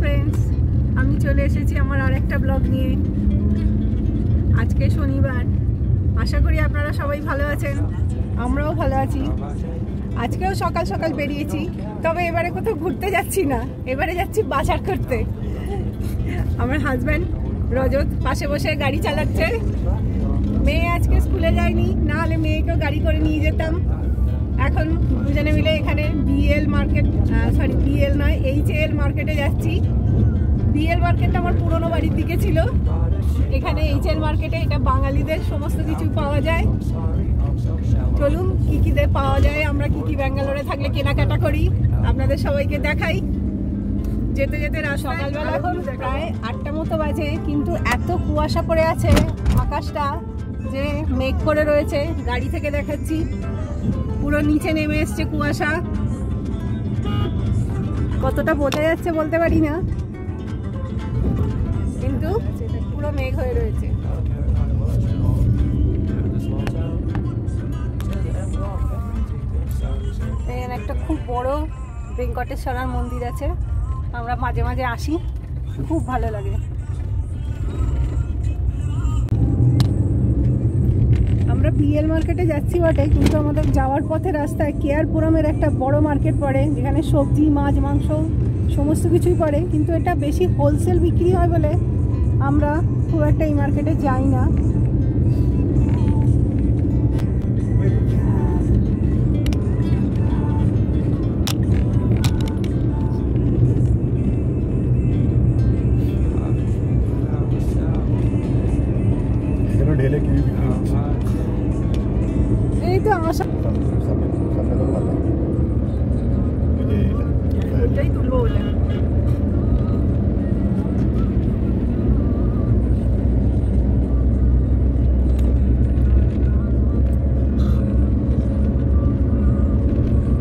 Friends, আমি চলে এসেছি আমার আরেকটা ব্লগ নিয়ে। আজকে শনিবার, আশা করি আপনারা সবাই ভালো আছেন, আমরাও ভালো আছি। আজকেও সকাল সকাল বেরিয়েছি, তবে এবারে কোথাও ঘুরতে যাচ্ছি না, এবারে যাচ্ছি বাজার করতে। আমার হাজব্যান্ড রজত পাশে বসে গাড়ি চালাচ্ছে। মেয়ে আজকে স্কুলে যায়নি, না হলে মেয়েকেও গাড়ি করে নিয়ে যেতাম। এখন দুজনে মিলে এখানে বিএল মার্কেট, সরি বিএল নয়, এইচএল মার্কেটে যাচ্ছি। বিএল মার্কেটটা আমার পুরনো বাড়ির দিকে ছিল, এখানে এইচএল মার্কেটে এটা বাঙালিদের সমস্ত কিছু পাওয়া যায়। চলুন কি কি পাওয়া যায়, আমরা কি কি ব্যাঙ্গালোরে থাকলে কেনাকাটা করি আপনাদের সবাইকে দেখাই। যেতে যেতে সকালবেলা এখন প্রায় 8টা মতো বাজে, কিন্তু এত কুয়াশা পড়ে আছে আকাশটা যে মেঘ করে রয়েছে। গাড়ি থেকে দেখাচ্ছি, পুরো নিচে নেমে এসছে কুয়াশা। কতটা বোঝা যাচ্ছে বলতে পারি না, কিন্তু পুরো মেঘ হয়ে রয়েছে। এখানে একটা খুব বড় ভেঙ্কটেশ্বরার মন্দির আছে, আমরা মাঝে মাঝে আসি, খুব ভালো লাগে। আমরা বিএল মার্কেটে যাচ্ছি বটে, কিন্তু আমাদের যাওয়ার পথে রাস্তায় কেয়ারপুরমের একটা বড় মার্কেট পড়ে, যেখানে সবজি, মাছ, মাংস সমস্ত কিছুই পড়ে, কিন্তু এটা বেশি হোলসেল বিক্রি হয় বলে আমরা খুব একটা এই মার্কেটে যাই না। এই তো আশা এটাই তুলবো বলে।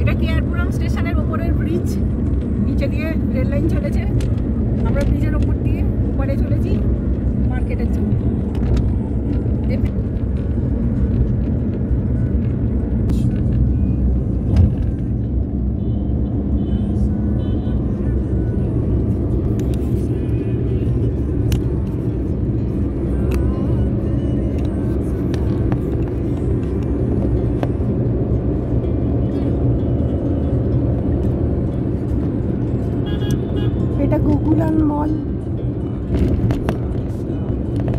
এটা কেয়ারপুরম স্টেশনের উপরের ব্রিজ, নিচে দিয়ে রেল লাইন চলেছে, আমরা ব্রিজের উপর দিয়ে উপরে চলেছি মার্কেটের জন্য। এটা গোকুলান মল,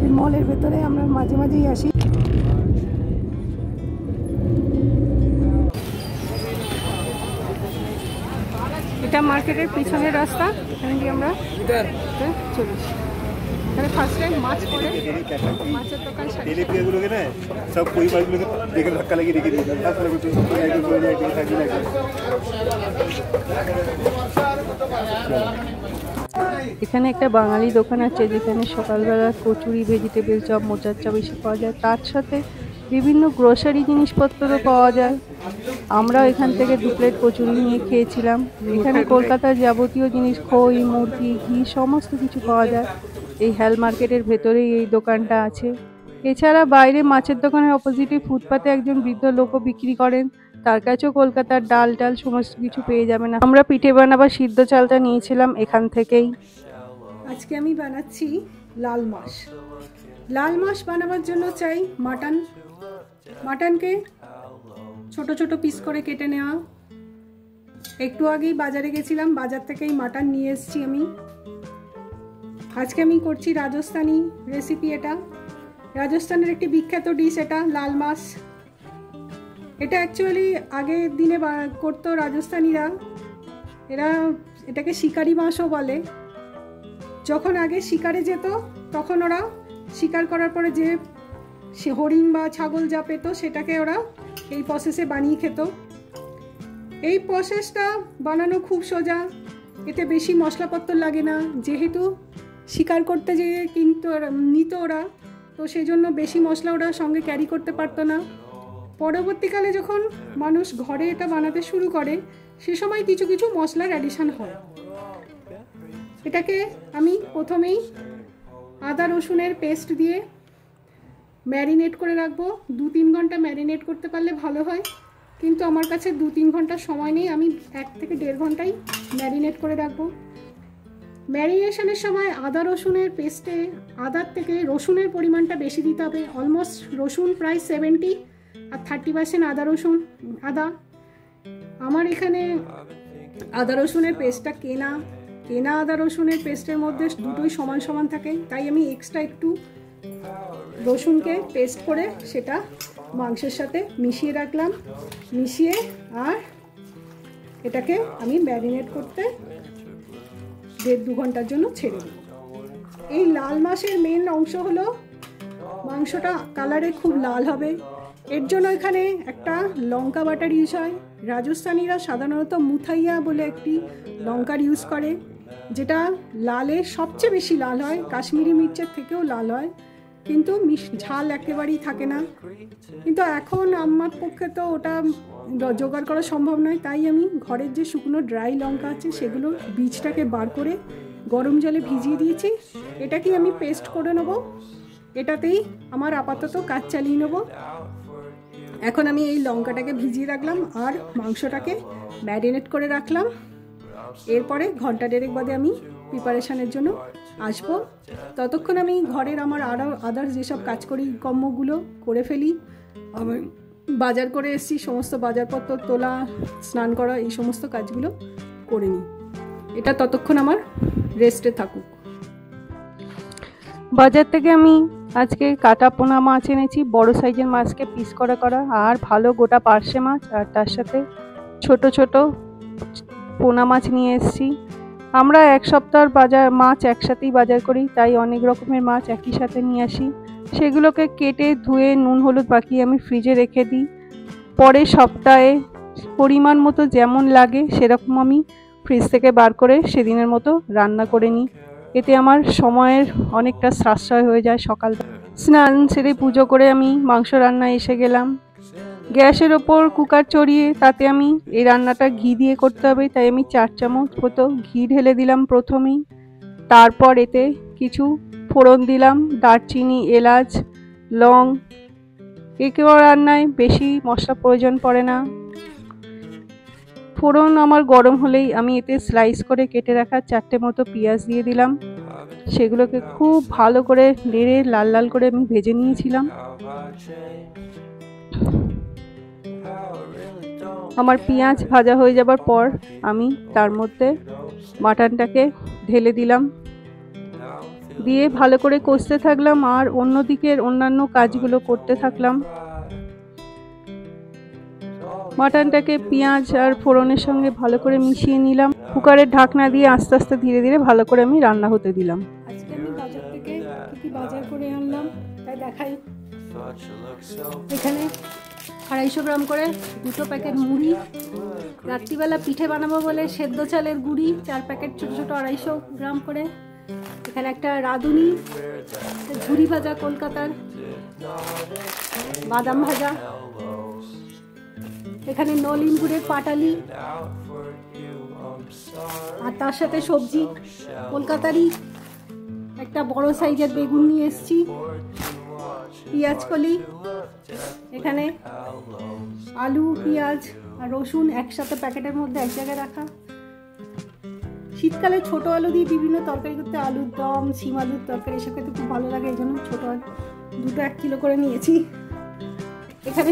এই মলের ভেতরে আমরা মাঝে মাঝেই আসি। এটা মার্কেটের পিছনের রাস্তা, এখানে দিয়ে আমরা চলি। এখানে ফার্স্ট টাইম মাছ পড়ে, মাছের দোকান সব দেখে ধাক্কা লাগিয়ে রেখে দিই। এখানে একটা বাঙালি দোকান আছে, যেখানে সকালবেলা কচুরি, ভেজিটেবল চপ, মোচার চপ এসব পাওয়া যায়, তার সাথে বিভিন্ন গ্রোসারি জিনিসপত্রও পাওয়া যায়। আমরা এখান থেকে 2 প্লেট কচুরি নিয়ে খেয়েছিলাম। এখানে কলকাতার যাবতীয় জিনিস, খই, মুরগি, ঘি সমস্ত কিছু পাওয়া যায়। এই হেল মার্কেটের ভেতরেই এই দোকানটা আছে। এছাড়া বাইরে মাছের দোকানের অপোজিটে ফুটপাতে একজন বৃদ্ধ লোকও বিক্রি করেন, তার কাছেও কলকাতার ডাল টাল সমস্ত কিছু পেয়ে যাবেন। আমরা পিঠে বানাবার সিদ্ধ চালটা নিয়েছিলাম এখান থেকেই। আজকে আমি বানাচ্ছি লাল মাছ। লাল মাছ বানাবার জন্য চাই মাটন। মাটনকে ছোট ছোট পিস করে কেটে নেওয়া। একটু আগেই বাজারে গেছিলাম, বাজার থেকেই মাটন নিয়ে এসেছি আমি। আজকে আমি করছি রাজস্থানি রেসিপি। এটা রাজস্থানের একটি বিখ্যাত ডিশ, এটা লাল মাছ। এটা অ্যাকচুয়ালি আগের দিনে করতো রাজস্থানীরা, এরা এটাকে শিকারি মাছও বলে। যখন আগে শিকারে যেত, তখন ওরা শিকার করার পরে যে হরিণ বা ছাগল যা পেত, সেটাকে ওরা এই প্রসেসে বানিয়ে খেত। এই প্রসেসটা বানানো খুব সোজা, এতে বেশি মশলাপত্র লাগে না। যেহেতু শিকার করতে যেয়ে কিন্তু নিত ওরা, তো সেই জন্য বেশি মশলা ওরা সঙ্গে ক্যারি করতে পারতো না। পরবর্তীকালে যখন মানুষ ঘরে এটা বানাতে শুরু করে, সে সময় কিছু কিছু মশলার অ্যাডিশন হয়। এটাকে আমি প্রথমেই আদা রসুনের পেস্ট দিয়ে ম্যারিনেট করে রাখবো। 2-3 ঘন্টা ম্যারিনেট করতে পারলে ভালো হয়, কিন্তু আমার কাছে 2-3 ঘন্টার সময় নেই, আমি 1 থেকে 1.5 ঘন্টাই ম্যারিনেট করে রাখবো। ম্যারিনেশনের সময় আদা রসুনের পেস্টে আদার থেকে রসুনের পরিমাণটা বেশি দিতে হবে। অলমোস্ট রসুন প্রায় 70 আর 30% আদা। আমার এখানে আদা রসুনের পেস্টটা কেনা আদা রসুনের পেস্টের মধ্যে দুটোই সমান সমান থাকে, তাই আমি এক্সট্রা একটু রসুনকে পেস্ট করে সেটা মাংসের সাথে মিশিয়ে রাখলাম। মিশিয়ে আর এটাকে আমি ম্যারিনেট করতে 1.5-2 ঘন্টার জন্য ছেড়ে দেব। এই লাল মাছের মেন অংশ হলো মাংসটা কালারে খুব লাল হবে, এর জন্য এখানে একটা লঙ্কা বাটার ইউজ হয়। রাজস্থানীরা সাধারণত মুথাইয়া বলে একটি লঙ্কার ইউজ করে, যেটা লালে সবচেয়ে বেশি লাল হয়, কাশ্মীরি মির্চের থেকেও লাল হয়, কিন্তু ঝাল একেবারেই থাকে না। কিন্তু এখন আমার পক্ষে তো ওটা জোগাড় করা সম্ভব নয়, তাই আমি ঘরের যে শুকনো ড্রাই লঙ্কা আছে সেগুলো বীজটাকে বার করে গরম জলে ভিজিয়ে দিয়েছি। এটাকে আমি পেস্ট করে নেব, এটাতেই আমার আপাতত কাজ চালিয়ে নেব। এখন আমি এই লঙ্কাটাকে ভিজিয়ে রাখলাম আর মাংসটাকে ম্যারিনেট করে রাখলাম। এরপরে 1.5 ঘন্টা বাদে আমি প্রিপারেশানের জন্য আসবো। ততক্ষণ আমি ঘরের আমার আরও আদার্স যেসব কাজ করি কর্মগুলো করে ফেলি। আমি বাজার করে এসেছি, সমস্ত বাজারপত্র তোলা, স্নান করা, এই সমস্ত কাজগুলো করে নিই। এটা ততক্ষণ আমার রেস্টে থাকুক। বাজার থেকে আমি আজকে কাটা পোনা মাছ এনেছি, বড় সাইজের মাছকে পিস করা আর ভালো গোটা পার্শে মাছ, আর তার সাথে ছোট ছোট পোনা মাছ নিয়ে এসেছি। আমরা এক সপ্তাহের মাছ একসাথেই বাজার করি, তাই অনেক রকমের মাছ একই সাথে নিয়ে আসি। সেগুলোকে কেটে ধুয়ে নুন হলুদ মাখিয়ে আমি ফ্রিজে রেখে দিই। পরের সপ্তাহে পরিমাণ মতো যেমন লাগে সেরকম আমি ফ্রিজ থেকে বার করে সেদিনের মতো রান্না করে নিই। এতে আমার সময়ের অনেকটা সাশ্রয় হয়ে যায়। সকালবেলা স্নান সেরে পুজো করে আমি মাংস রান্নায় এসে গেলাম। গ্যাসের ওপর কুকার চড়িয়ে তাতে আমি এই রান্নাটা ঘি দিয়ে করতে হবে, তাই আমি 4 চামচ মতো ঘি ঢেলে দিলাম প্রথমেই। তারপর এতে কিছু ফোড়ন দিলাম, দারচিনি, এলাচ, লং। একেও রান্নায় বেশি মশলা প্রয়োজন পড়ে না। ফোড়ন আমার গরম হলেই আমি এতে স্লাইস করে কেটে রাখা 4টে মতো পেঁয়াজ দিয়ে দিলাম। সেগুলোকে খুব ভালো করে নেড়ে লাল লাল করে আমি ভেজে নিয়েছিলাম। আমার পেঁয়াজ ভাজা হয়ে যাবার পর আমি তার মধ্যে মাটনটাকে ঢেলে দিলাম, দিয়ে ভালো করে কষতে থাকলাম আর অন্যদিকের অন্যান্য কাজগুলো করতে থাকলাম। মাটনটাকে পেঁয়াজ আর ফোড়নের সঙ্গে ভালো করে মিশিয়ে নিলাম। কুকারের ঢাকনা দিয়ে আস্তে আস্তে ধীরে ধীরে ভালো করে আমি রান্না হতে দিলাম। আজকে আমি বাজার থেকে কি বাজার করে আনলাম তাই দেখাই। এখানে 250 গ্রাম করে 2 প্যাকেট মুড়ি। রাত্রিবেলা পিঠে বানাবো বলে সেদ্ধ চালের গুঁড়ি 4 প্যাকেট ছোট ছোট 250 গ্রাম করে। এখানে একটা রাঁধুনি, ঝুরি ভাজা কলকাতার, বাদাম ভাজা, এখানে নলিন গুড়ের পাটালি, আর তার সাথে সবজি কলকাতারই একটা বড় সাইজের বেগুন নিয়ে এসেছি, পেঁয়াজ কলি, এখানে আলু, পেঁয়াজ আর রসুন একসাথে প্যাকেটের মধ্যে এক জায়গায় রাখা। শীতকালে ছোট আলু দিয়ে বিভিন্ন তরকারি করতে, আলুর দম, শিম আলুর তরকারি এসব খেতে খুব ভালো লাগে, এই জন্য ছোট আলু দুটো 1 কিলো করে নিয়েছি। এখানে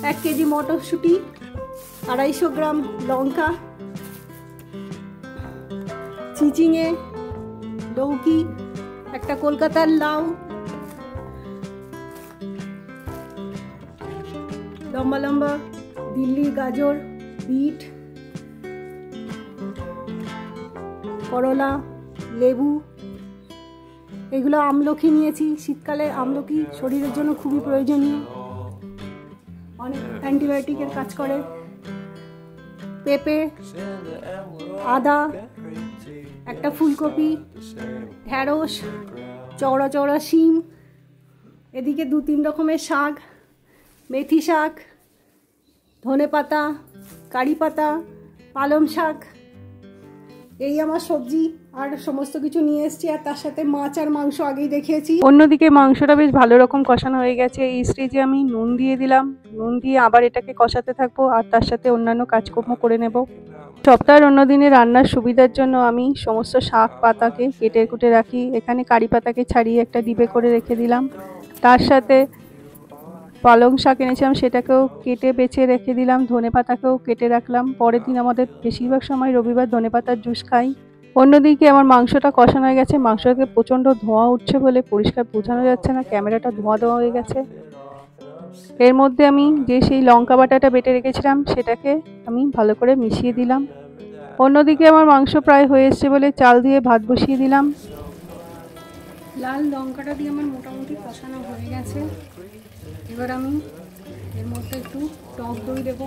1 কেজি মটরশুঁটি, 250 গ্রাম লঙ্কা, চিচিঙে, লৌকি, একটা কলকাতার লাউ, লম্বা লম্বা দিল্লির গাজর, বিট, করলা, লেবু, এগুলো আমলকি নিয়েছি। শীতকালে আমলকি শরীরের জন্য খুবই প্রয়োজনীয়, অনেক অ্যান্টিবায়োটিকের কাজ করে। পেঁপে, আদা, একটা ফুলকপি, ঢেঁড়স, চওড়া চওড়া শিম, এদিকে 2-3 রকমের শাক, মেথি শাক, ধনে পাতা, কারি পাতা, পালং শাক, এই আমার সবজি আর সমস্ত কিছু নিয়ে এসেছি। আর তার সাথে মাছ আর মাংস আগেই দেখিয়েছি। অন্যদিকে মাংসটা বেশ ভালো রকম কষানো হয়ে গেছে। এই স্টেজে আমি নুন দিয়ে দিলাম। নুন দিয়ে আবার এটাকে কষাতে থাকবো আর তার সাথে অন্যান্য কাজকর্ম করে নেব। সপ্তাহের অন্য দিনে রান্নার সুবিধার জন্য আমি সমস্ত শাক পাতাকে কেটে কুটে রাখি। এখানে কারি পাতাকে ছাড়িয়ে একটা ডিবে করে রেখে দিলাম। তার সাথে পালং শাক এনেছিলাম, সেটাকেও কেটে বেছে রেখে দিলাম। ধনে পাতাকেও কেটে রাখলাম। পরের দিন আমাদের বেশিরভাগ সময় রবিবার ধনে পাতার জুস খাই। অন্যদিকে আমার মাংসটা কষানো হয়ে গেছে। মাংস থেকে প্রচণ্ড ধোঁয়া উঠছে বলে পরিষ্কার বোঝানো যাচ্ছে না, ক্যামেরাটা ধোঁয়া ধোঁয়া হয়ে গেছে। এর মধ্যে আমি যে সেই লঙ্কা বাটাটা বেটে রেখেছিলাম সেটাকে আমি ভালো করে মিশিয়ে দিলাম। অন্যদিকে আমার মাংস প্রায় হয়ে এসছে বলে চাল দিয়ে ভাত বসিয়ে দিলাম। লাল লঙ্কাটা দিয়ে আমার মোটামুটি কষানো হয়ে গেছে। এবার আমি এর মধ্যে একটু টক দই দেবো।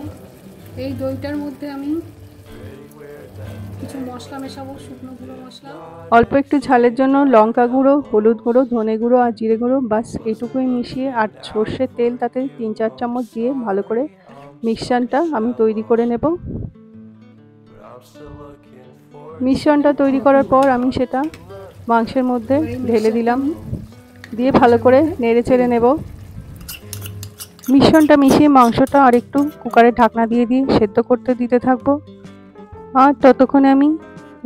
এই দইটার মধ্যে আমি কিছু মশলা মেশাবো, শুকনো গুঁড়ো মশলা, অল্প একটু ঝালের জন্য লঙ্কা গুঁড়ো, হলুদ গুঁড়ো, ধনে গুঁড়ো আর জিরে গুঁড়ো, বাস এইটুকুই মিশিয়ে, আর সর্ষের তেল তাতে 3-4 চামচ দিয়ে ভালো করে মিশ্রণটা আমি তৈরি করে নেব। মিশ্রণটা তৈরি করার পর আমি সেটা মাংসের মধ্যে ঢেলে দিলাম, দিয়ে ভালো করে নেড়ে চেড়ে নেব। মিশ্রণটা মিশিয়ে মাংসটা আর একটু কুকারের ঢাকনা দিয়ে সেদ্ধ করতে দিতে থাকবো, আর ততক্ষণে আমি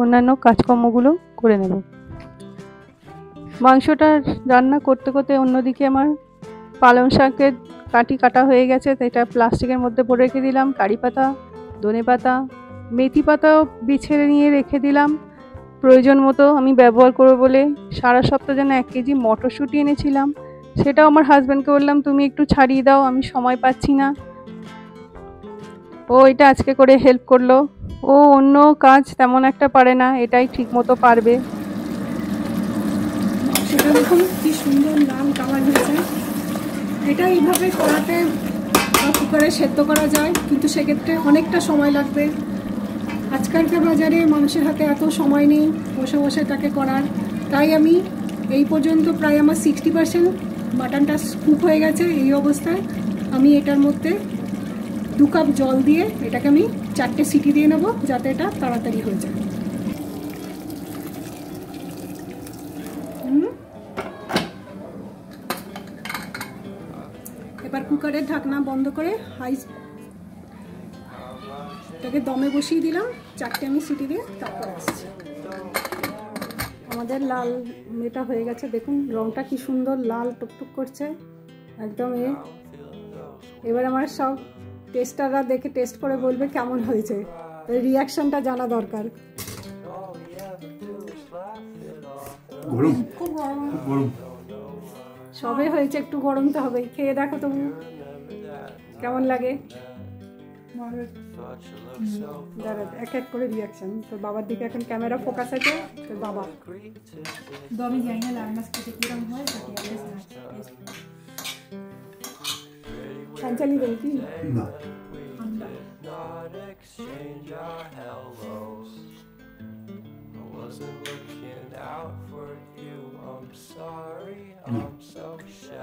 অন্যান্য কাজকর্মগুলো করে নেব। মাংসটা রান্না করতে করতে অন্যদিকে আমার পালং শাকের কাটি কাটা হয়ে গেছে, এটা প্লাস্টিকের মধ্যে ভরে রেখে দিলাম। কারি পাতা, ধনে পাতা, মেথি পাতাও বিছে নিয়ে রেখে দিলাম প্রয়োজন মতো আমি ব্যবহার করব বলে। সারা সপ্তাহ যেন 1 কেজি মটরশুঁটি এনেছিলাম, সেটাও আমার হাজব্যান্ডকে বললাম তুমি একটু ছাড়িয়ে দাও, আমি সময় পাচ্ছি না। ও এটা আজকে করে হেল্প করলো। ও অন্য কাজ তেমন একটা পারে না, এটাই ঠিক মতো পারবে। সেটা দেখুন কি সুন্দর লাল কালার হয়েছে। এটা এইভাবে কড়াতে বা কুকারে সেদ্ধ করা যায়, কিন্তু সেক্ষেত্রে অনেকটা সময় লাগবে। আজকালকার বাজারে মানুষের হাতে এত সময় নেই বসে বসে তাকে করার। তাই আমি এই পর্যন্ত প্রায় আমার 60% মাটনটা কুক হয়ে গেছে। এই অবস্থায় আমি এটার মধ্যে 2 কাপ জল দিয়ে এটাকে আমি 4টে সিটি দিয়ে নেবো, যাতে এটা তাড়াতাড়ি হয়ে যায়। এবার কুকারের ঢাকনা বন্ধ করে এটাকে দমে বসিয়ে দিলাম। 4টে আমি সিটি দিয়ে তারপর আসছি। আমাদের লাল এটা হয়ে গেছে, দেখুন রংটা কি সুন্দর লাল টুকটুক করছে একদম। এবার আমার সব টেস্টাররা দেখে টেস্ট করে বলবে কেমন হয়েছে, রিয়াকশনটা জানা দরকার। খুব গরম সবে হয়েছে, একটু গরম তো হবেই। খেয়ে দেখো তবু কেমন লাগে। দাঁড়া এক এক করে রিয়াকশন। তোর বাবার দিকে এখন ক্যামেরা ফোকাস আছে। তোর বাবা আমি জানি না লাল মাছ খেতে কিরকম হয়, সঞ্চালি দেবো কি না?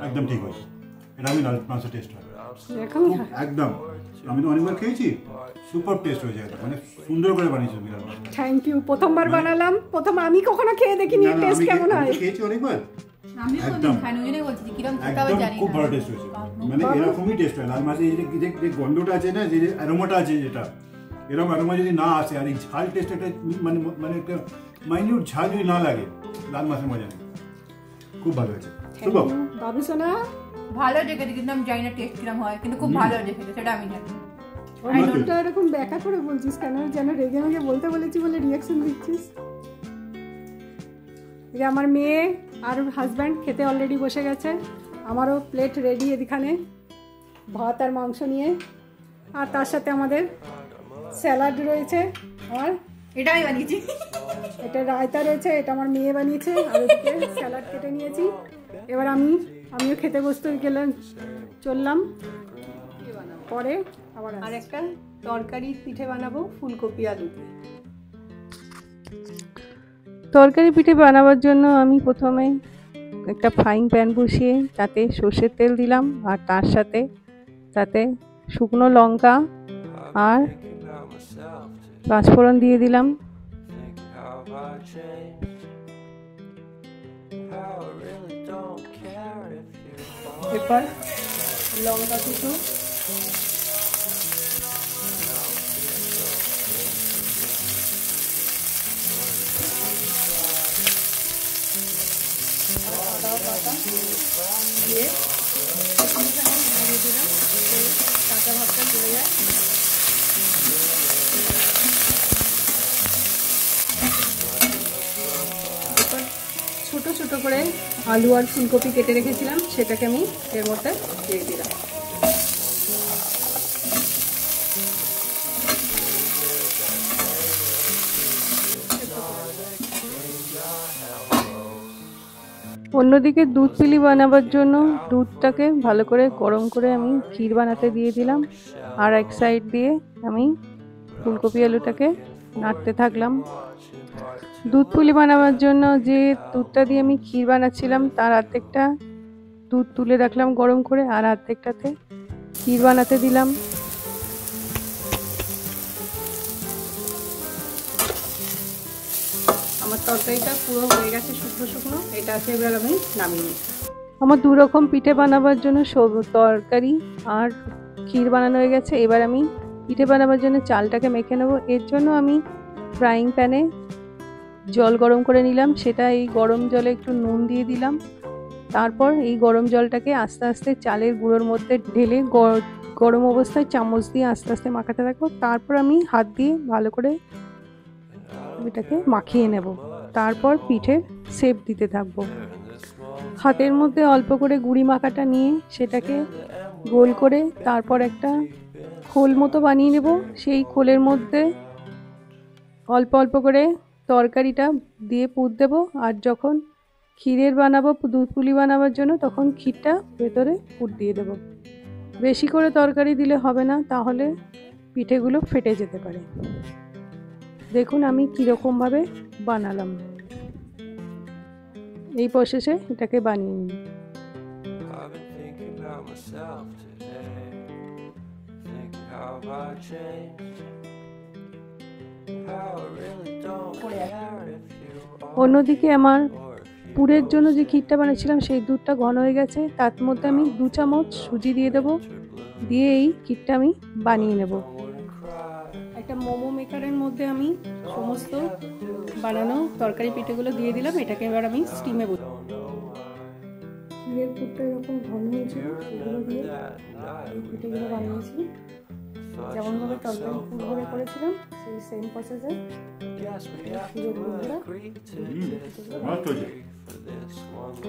একদম ঠিক হয়েছে। এটা আমি লাল মাংস টেস্ট হয় একদম। আমি তো অনেকবার খেয়েছি, সুপার টেস্ট হয়েছে, মানে সুন্দর করে বানিয়েছো বিরাট। Thank you. প্রথমবার বানালাম, প্রথম আমি কখনো খেয়ে দেখিনি টেস্ট কেমন হয়। খেয়েছি অনেকবার, আমি কোনদিন খাইনি, ওই জন্যই বলছি কিরকম খেতে হবে জানি না। খুব ভালো টেস্ট হয়েছে, মানে এরকমই টেস্ট হয় লাল মাছের। যে গন্ধটা আছে না, যে অ্যারোমাটা আছে, যেটা এরকম অ্যারোমা যদি না আসে, আর এই ঝাল টেস্ট একটা মানে একটা মাইনিউট ঝাল যদি না লাগে, লাল মাছের মজা নেই। খুব ভালো হয়েছে। বাবু সোনা ভালো দেখেছি, কিন্তু আমি জানি না টেস্ট কিরকম হয়, কিন্তু খুব ভালো দেখেছি, সেটা আমি জানি। ওটা এরকম ব্যাখ্যা করে বলছিস কেন? যেন রেগে মেগে বলতে বলেছি বলে রিয়াকশন দিচ্ছিস। এই আমার মেয়ে আর হাজব্যান্ড খেতে অলরেডি বসে গেছে। আমারও প্লেট রেডি এখানে, ভাত আর মাংস নিয়ে, আর তার সাথে আমাদের স্যালাড রয়েছে। আর এটা আমি বানিয়েছি, এটা রায়তা রয়েছে, এটা আমার মেয়ে বানিয়েছে। আর ওদিকে স্যালাড কেটে নিয়েছি। এবার আমিও খেতে বসতে চললাম। পরে আবার আর একটা তরকারি পিঠে বানাবো ফুলকপি আলু দিয়ে। তরকারি পিঠে বানাবার জন্য আমি প্রথমে একটা ফ্রাইং প্যান বসিয়ে তাতে সর্ষের তেল দিলাম, আর তার সাথে তাতে শুকনো লঙ্কা আর পাঁচফোড়ন দিয়ে দিলাম। এরপর লঙ্কা কুচো, লঙ্কা দিয়ে একটুখানি নাড়িয়ে দিলাম, কাঁচা ভাবটা চলে যায়। এরপর ছোটো ছোটো করে আলু আর ফুলকপি কেটে রেখেছিলাম, সেটাকে আমি এর মধ্যে দিয়ে দিলাম। অন্যদিকে দুধ পুলি বানাবার জন্য দুধটাকে ভালো করে গরম করে আমি ক্ষীর বানাতে দিয়ে দিলাম, আর এক সাইড দিয়ে আমি ফুলকপি আলুটাকে নাড়তে থাকলাম। দুধ পুলি বানাবার জন্য যে দুধটা দিয়ে আমি ক্ষীর বানাচ্ছিলাম তার অর্ধেকটা দুধ তুলে রাখলাম গরম করে, আর অর্ধেকটাতে ক্ষীর বানাতে দিলাম। আমার তরকারিটা পুরো হয়ে গেছে শুকনো শুকনো, এটাকে এবার আমি নামিয়ে নিই। আমার দু রকম পিঠে বানাবার জন্য তরকারি আর ক্ষীর বানানো হয়ে গেছে। এবার আমি পিঠে বানাবার জন্য চালটাকে মেখে নেব। এর জন্য আমি ফ্রাইং প্যানে জল গরম করে নিলাম, সেটা এই গরম জলে একটু নুন দিয়ে দিলাম। তারপর এই গরম জলটাকে আস্তে আস্তে চালের গুঁড়োর মধ্যে ঢেলে গরম অবস্থায় চামচ দিয়ে আস্তে আস্তে মাখাতে থাকবো। তারপর আমি হাত দিয়ে ভালো করে এটাকে মাখিয়ে নেব, তারপর পিঠের শেপ দিতে থাকবো। হাতের মধ্যে অল্প করে গুঁড়ি মাখাটা নিয়ে সেটাকে গোল করে তারপর একটা খোল মতো বানিয়ে নেব। সেই খোলের মধ্যে অল্প অল্প করে তরকারিটা দিয়ে পুর দেব, আর যখন ক্ষীরের বানাবো দুধ পুলি বানাবার জন্য তখন ক্ষীরটা ভেতরে পুর দিয়ে দেব। বেশি করে তরকারি দিলে হবে না, তাহলে পিঠেগুলো ফেটে যেতে পারে। দেখুন আমি কীরকমভাবে বানালাম, এই প্রসেসে এটাকে বানিয়ে নিই। অন্যদিকে আমার পুরের জন্য যে ক্ষীরটা বানিয়েছিলাম সেই দুধটা ঘন হয়ে গেছে, তার মধ্যে আমি 2 চামচ সুজি দিয়ে দেবো, দিয়ে এই ক্ষীরটা আমি বানিয়ে নেব। একটা মোমো মেকারের মধ্যে আমি সমস্ত বানানো তরকারি পিঠেগুলো দিয়ে দিলাম, এটাকে এবার আমি স্টিমে বসাবো। ক্ষীরের পুরটা এরকম ঘন হয়েছিল, সেগুলো দিয়ে এই পিঠেগুলো বানিয়েছি। যেমনভাবে তরকারি পুর ভরে করেছিলাম সেই সেম প্রসেসে ক্ষীরের পুরগুলো।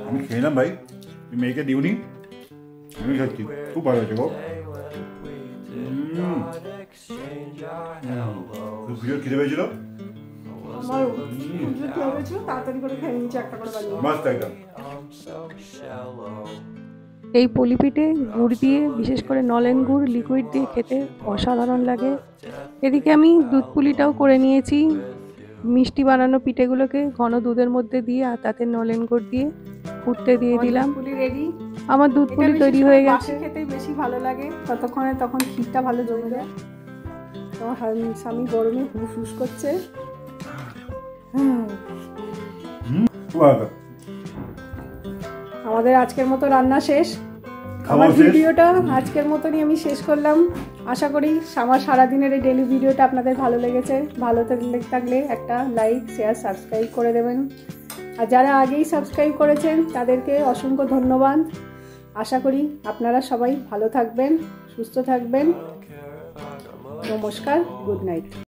আমি খেলাম ভাই, মেয়েকে দিওনি, আমি খাচ্ছি, খুব ভালো হয়েছে গো। খিদে পেয়েছিল, তাড়াতাড়ি করে খেয়ে নিয়েছি, একটা করে বানিয়ে। মস্ত একদম। এই পলি পিঠে গুড় দিয়ে, বিশেষ করে নলেন গুড় লিকুইড দিয়ে খেতে অসাধারণ লাগে। এদিকে আমি দুধ পুলিটাও করে নিয়েছি। মিষ্টি বানানো পিঠেগুলোকে ঘন দুধের মধ্যে দিয়ে আর তাতে নলেন গুড় দিয়ে ফুটতে দিয়ে দিলাম। পুলি রেডি, আমার দুধ পুলি তৈরি হয়ে গেছে। খেতে বেশি ভালো লাগে ততক্ষণে, তখন ক্ষীরটা ভালো জমে যায়। তোমার স্বামী গরমে হুস হুস করছে। আমাদের আজকের মতো রান্না শেষ। আমার ভিডিওটা আজকের মতনই আমি শেষ করলাম। আশা করি আমার সারাদিনের এই ডেলি ভিডিওটা আপনাদের ভালো লেগেছে। ভালো থাকলে একটা লাইক, শেয়ার, সাবস্ক্রাইব করে দেবেন। আর যারা আগেই সাবস্ক্রাইব করেছেন তাদেরকে অসংখ্য ধন্যবাদ। আশা করি আপনারা সবাই ভালো থাকবেন, সুস্থ থাকবেন। নমস্কার, গুড নাইট।